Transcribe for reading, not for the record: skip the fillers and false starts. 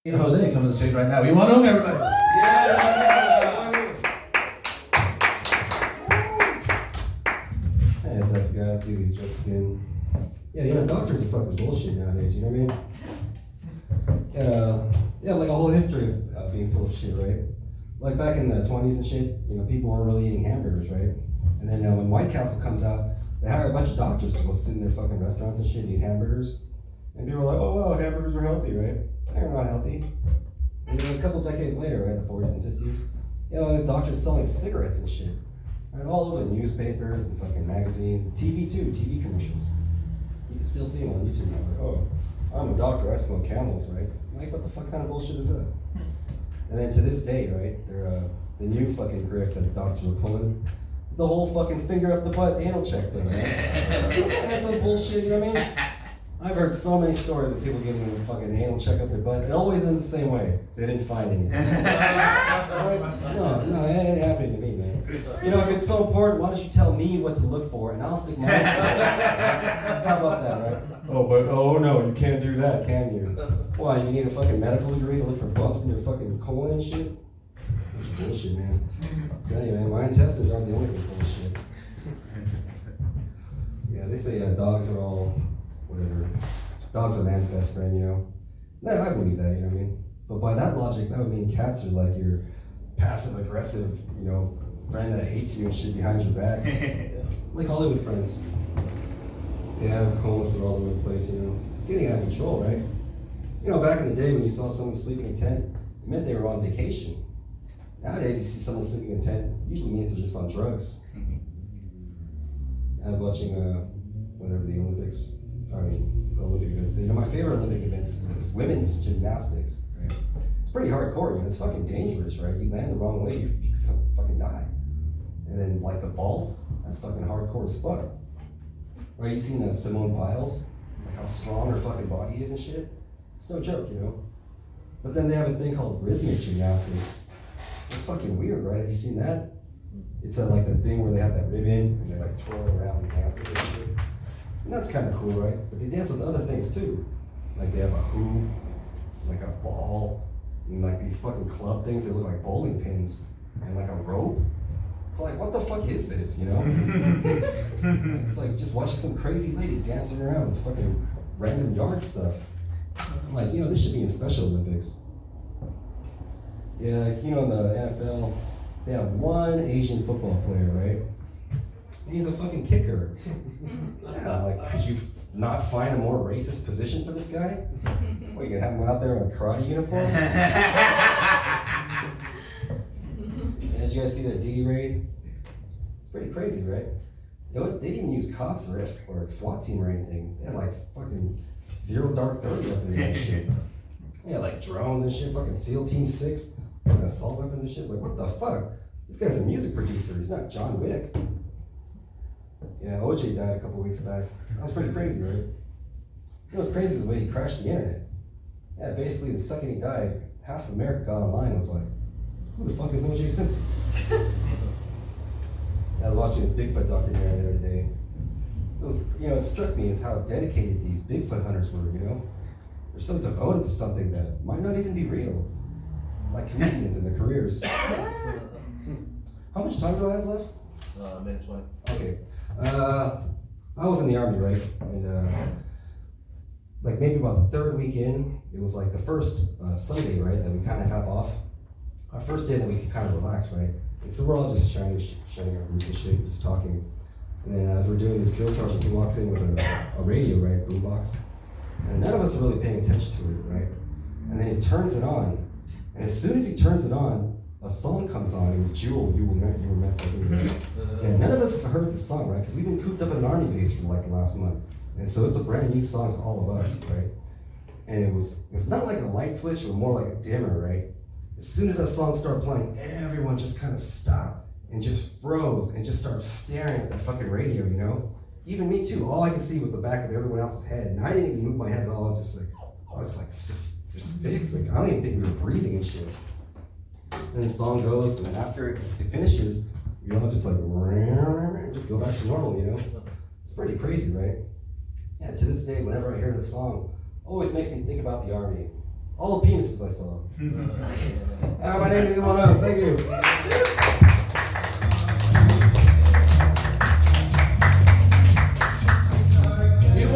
Jose come to the stage right now. We want to know everybody. Hey, it's like, guys, do these jokes again. Yeah, doctors are fucking bullshit nowadays, you know what I mean? Yeah, like a whole history of being full of shit, right? Like back in the 20s and shit, people weren't really eating hamburgers, right? And then when White Castle comes out, they hire a bunch of doctors to go sit in their fucking restaurants and shit and eat hamburgers. And people are like, oh wow, hamburgers are healthy, right? They're not healthy. And then a couple decades later, right, the 40s and 50s, these doctors selling cigarettes and shit. Right, all over the newspapers and fucking magazines, and TV too, TV commercials. You can still see them on YouTube. You're like, oh, I'm a doctor, I smoke Camels, right? Like, what the fuck kind of bullshit is that? And then to this day, right, they're the new fucking grift that doctors are pulling, the whole fucking finger up the butt anal check thing, right? That's some bullshit, you know what I mean? I've heard so many stories of people getting a fucking anal check up their butt. It always ends the same way. They didn't find anything. No, it ain't happening to me, man. If it's so important, why don't you tell me what to look for and I'll stick my How about that, right? Oh no, you can't do that, can you? Why, you need a fucking medical degree to look for bumps in your fucking colon and shit? That's bullshit, man. I'll tell you, man, my intestines aren't the only thing full of shit. Yeah, they say dogs are all... whatever. Dogs are man's best friend, Yeah, I believe that, you know what I mean? But by that logic, that would mean cats are like your passive aggressive, friend that hates you and shit behind your back. Like Hollywood friends. Yeah, homeless are all over the place, It's getting out of control, right? Back in the day when you saw someone sleeping in a tent, it meant they were on vacation. Nowadays, you see someone sleeping in a tent, usually means they're just on drugs. I was watching, the Olympics. The Olympic events. My favorite Olympic events is women's gymnastics, right? It's pretty hardcore, It's fucking dangerous, right? You land the wrong way, you fucking die. And then, like, the vault, that's fucking hardcore as fuck. Right, you seen Simone Biles? Like, how strong her fucking body is and shit? It's no joke, But then they have a thing called rhythmic gymnastics. It's fucking weird, right? Have you seen that? It's like the thing where they have that ribbon, and they, like, twirl around and dance with it and shit. And that's kind of cool, right? But they dance with other things too. Like they have a hoop, like a ball, and like these fucking club things that look like bowling pins, and like a rope. It's like, what the fuck is this, It's like just watching some crazy lady dancing around with fucking random yard stuff. I'm like, this should be in Special Olympics. Yeah, in the NFL, they have one Asian football player, right? And he's a fucking kicker. Yeah, like, could you not find a more racist position for this guy? What, you gonna have him out there in a karate uniform? Yeah, did you guys see that Diddy raid? It's pretty crazy, right? They didn't even use cops or SWAT team or anything. They had like fucking Zero Dark 30 up in there and shit. Yeah, like drones and shit, fucking SEAL Team 6, fucking assault weapons and shit. Like, what the fuck? This guy's a music producer, he's not John Wick. Yeah, OJ died a couple weeks back. That was pretty crazy, right? What's crazy is the way he crashed the internet. Yeah, basically the second he died, half of America got online and was like, who the fuck is OJ Simpson? I was watching this Bigfoot documentary the other day. It struck me as how dedicated these Bigfoot hunters were, They're so devoted to something that might not even be real. Like comedians and their careers. How much time do I have left? Minute 20. Okay. I was in the Army, right? And like maybe about the third weekend, it was like the first Sunday, right, that we kind of have off. Our first day that we could kind of relax, right? And so we're all just shutting our groups and shit, just talking. And then as we're doing this, drill sergeant, he walks in with a radio, right, boombox. And none of us are really paying attention to it, right? And then he turns it on. And as soon as he turns it on, a song comes on. It was Jewel, You Were Meant For Me. And none of us have heard this song, right? Because we've been cooped up in an army base for like the last month. And so it's a brand new song to all of us, right? And it's not like a light switch, but more like a dimmer, right? As soon as that song started playing, everyone just kind of stopped and just froze and just started staring at the fucking radio, Even me too. All I could see was the back of everyone else's head. And I didn't even move my head at all. I was like, it's just fixed. Like, I don't even think we were breathing and shit. And the song goes, and then after it finishes, we all just like, just go back to normal, It's pretty crazy, right? Yeah, to this day, whenever I hear this song, always makes me think about the Army. all the penises I saw. My name is Iwano. Thank you.